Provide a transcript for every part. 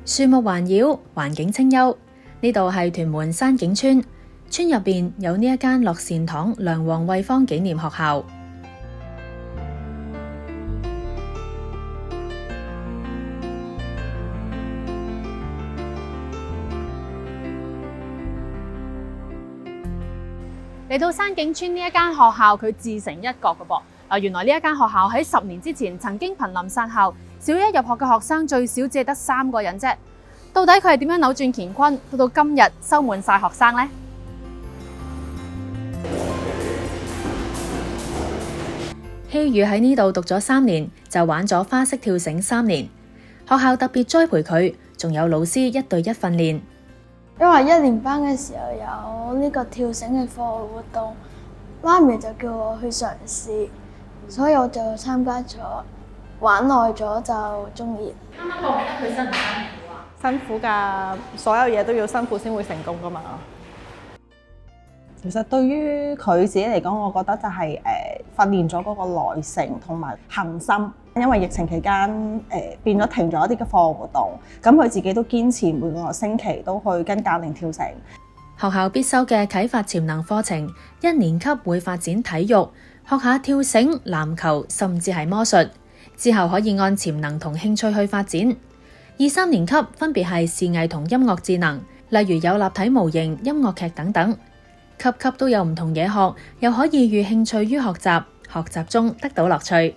樹木環繞，環境清幽。呢度係屯門山景村，村入邊有呢一間樂善堂梁王惠芳紀念學校。嚟到山景村呢一間學校，佢自成一角嘅噃。原來呢一間學校喺10年之前曾經瀕臨殺校，小一入學嘅學生最少只係得3個人啫。到底佢係點樣扭轉乾坤，到今日收滿晒學生呢？希宇喺呢度讀咗3年，就玩咗花式跳繩3年。學校特別栽培佢，仲有老師1對1訓練。因為1年班嘅時候有呢個跳繩嘅課外活動，媽咪就叫我去嘗試，所以我就參加咗，玩耐咗就中意。啱啱覺唔覺得佢辛唔辛苦啊？辛苦㗎，所有嘢都要辛苦先會成功㗎嘛。其實對於佢自己嚟講，我覺得就係訓練咗嗰個耐性同埋恆心。因為疫情期間變咗停咗一啲嘅課外活動，咁佢自己都堅持每個星期都去跟教練跳繩。學校必修嘅啟發潛能課程，1年級會發展體育，學下跳繩、籃球，甚至係魔術。之後可以按潛能同興趣去發展。2、3年級分別係視藝同音樂智能，例如有立體模型、音樂劇等等。級級都有唔同嘢學，又可以寓興趣於學習，學習中得到樂趣。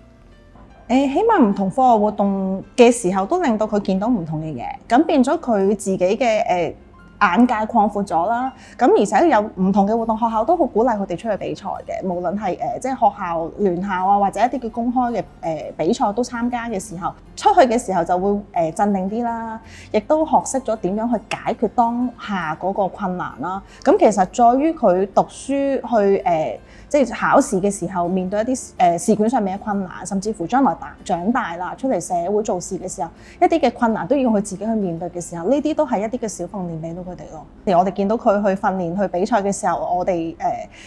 起碼唔同課外活動嘅時候，都令到佢見到唔同嘅嘢，咁變咗佢自己嘅眼界擴闊咗啦。咁而且有唔同嘅活動，學校都好鼓勵佢哋出去比賽嘅，無論係即係學校聯校啊，或者一啲嘅公開嘅比賽都參加嘅時候，出去嘅時候就會鎮定啲啦，亦都學識咗點樣去解決當下嗰個困難啦。咁其實在於佢讀書去即係考試嘅時候，面對一啲試卷上面嘅困難，甚至乎將來長大啦，出嚟社會做事嘅時候，一啲嘅困難都要佢自己去面對嘅時候，呢啲都係一啲嘅小訓練俾到佢哋咯。而我哋見到佢去訓練、去比賽嘅時候，我哋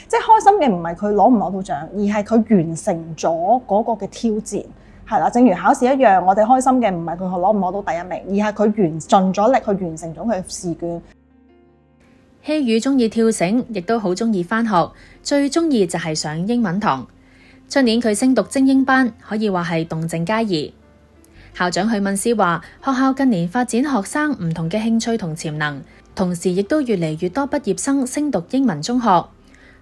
即係開心嘅唔係佢攞唔攞到獎，而係佢完成咗嗰個嘅挑戰。係啦，正如考試一樣，我哋開心嘅唔係佢攞唔攞到第1名，而係佢盡咗力去完成咗佢試卷。希宇中意跳繩，亦都好中意返學，最中意就係上英文堂。出年佢升讀精英班，可以話係動靜皆宜。校長許敏詩話，學校近年發展學生唔同嘅興趣同潛能，同時亦都越嚟越多畢業生升讀英文中學。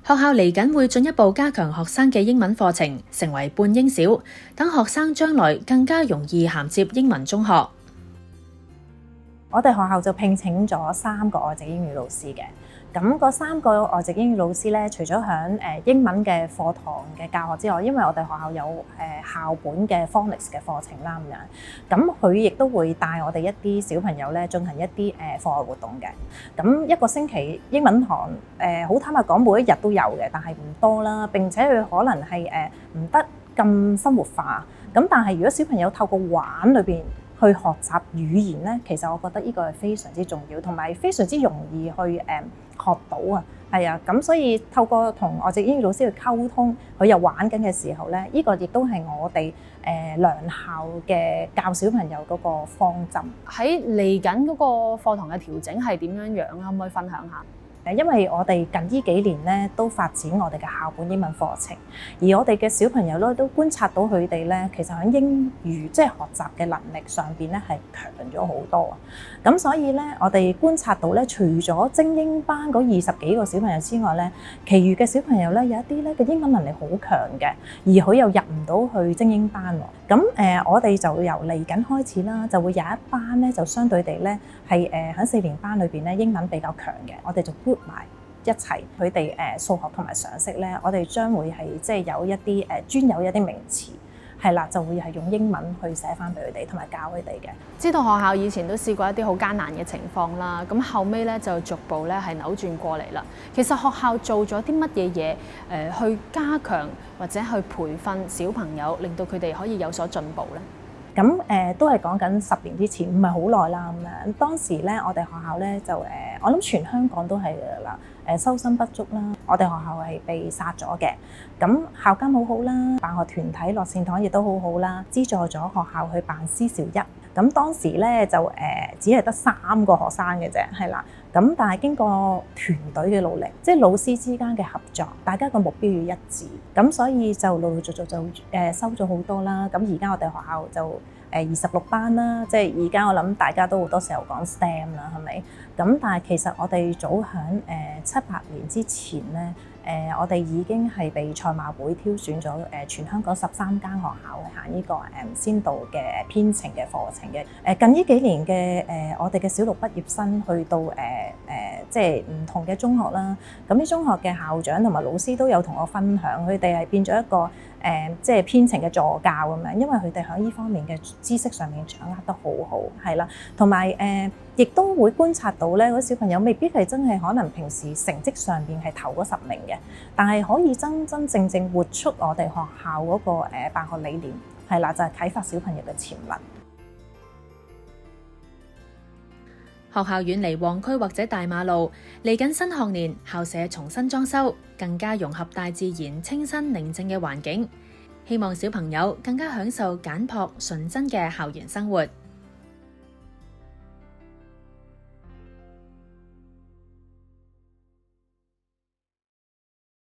學校嚟緊會進一步加強學生嘅英文課程，成為半英小，等學生將來更加容易銜接英文中學。我哋學校就聘請咗3個外籍英語老師嘅，咁嗰3個外籍英語老師咧，除咗響英文嘅課堂嘅教學之外，因為我哋學校有校本嘅 phonics 嘅課程啦咁樣，咁佢亦都會帶我哋一啲小朋友咧進行一啲課外活動嘅。咁一個星期英文堂好坦白講，每一日都有嘅，但係唔多啦。並且佢可能係唔得咁生活化。咁但係如果小朋友透過玩裏邊去學習語言咧，其實我覺得呢個係非常之重要，同埋非常之容易去學到啊。係啊，咁所以透過同外籍英語老師去溝通，佢又玩緊嘅時候咧，呢個亦都係我哋良校嘅教小朋友嗰個方針。喺嚟緊嗰個課堂嘅調整係點樣樣啊？可唔可以分享下？因為我哋近呢幾年咧都發展我哋嘅校本英文課程，而我哋嘅小朋友咧都觀察到佢哋咧，其實喺英語即係學習嘅能力上邊咧係強咗好多啊！咁所以咧，我哋觀察到咧，除咗精英班嗰20幾個小朋友之外咧，其餘嘅小朋友咧有一啲咧嘅英文能力好強嘅，而佢又入唔到去精英班喎。咁我哋就由嚟緊開始啦，就會有一班咧就相對地咧係喺4年班裏邊咧英文比較強嘅，我哋就埋一齊，佢哋數學同埋常識咧，我哋將會係即係有一啲專有一啲名詞，係啦，就會係用英文去寫翻俾佢哋，同埋教佢哋嘅。知道學校以前都試過一啲好艱難嘅情況啦，咁後尾咧就逐步咧係扭轉過嚟啦。其實學校做咗啲乜嘢嘢去加強或者去培訓小朋友，令到佢哋可以有所進步咧？咁都係講緊10年之前，唔係好耐啦咁樣。當時咧，我哋學校咧就我諗全香港都係㗎啦，收生不足啦，我哋學校係被殺咗嘅。咁校監好好啦，辦學團體樂善堂亦都好好啦，資助咗學校去辦私小一。咁當時咧就只係得3個學生嘅啫，係啦。咁但係經過團隊嘅努力，即係老師之間嘅合作，大家個目標要一致，咁所以就陸陸續續就收咗好多啦。咁而家我哋學校就26班啦，即係而家我諗大家都好多時候講 STEM 啦，係咪？咁但係其實我哋早響7-8年之前咧，我哋已經係被賽馬會挑選咗全香港13間學校行呢個先導嘅編程嘅課程嘅。近呢幾年嘅我哋嘅小六畢業生去到即係唔同嘅中學啦，咁啲中學嘅校長同埋老師都有同我分享，佢哋係變咗一個即係編程嘅助教咁樣，因為佢哋喺呢方面嘅知識上面掌握得好好，係啦，同埋亦都會觀察到咧，嗰啲小朋友未必係真係可能平時成績上邊係頭嗰10名嘅，但係可以真正活出我哋學校嗰個辦學理念，係啦，就係啟發小朋友嘅潛能。學校遠離旺區或者大馬路，嚟緊新學年校舍重新裝修，更加融合大自然清新寧靜嘅環境，希望小朋友更加享受簡樸純真嘅校園生活。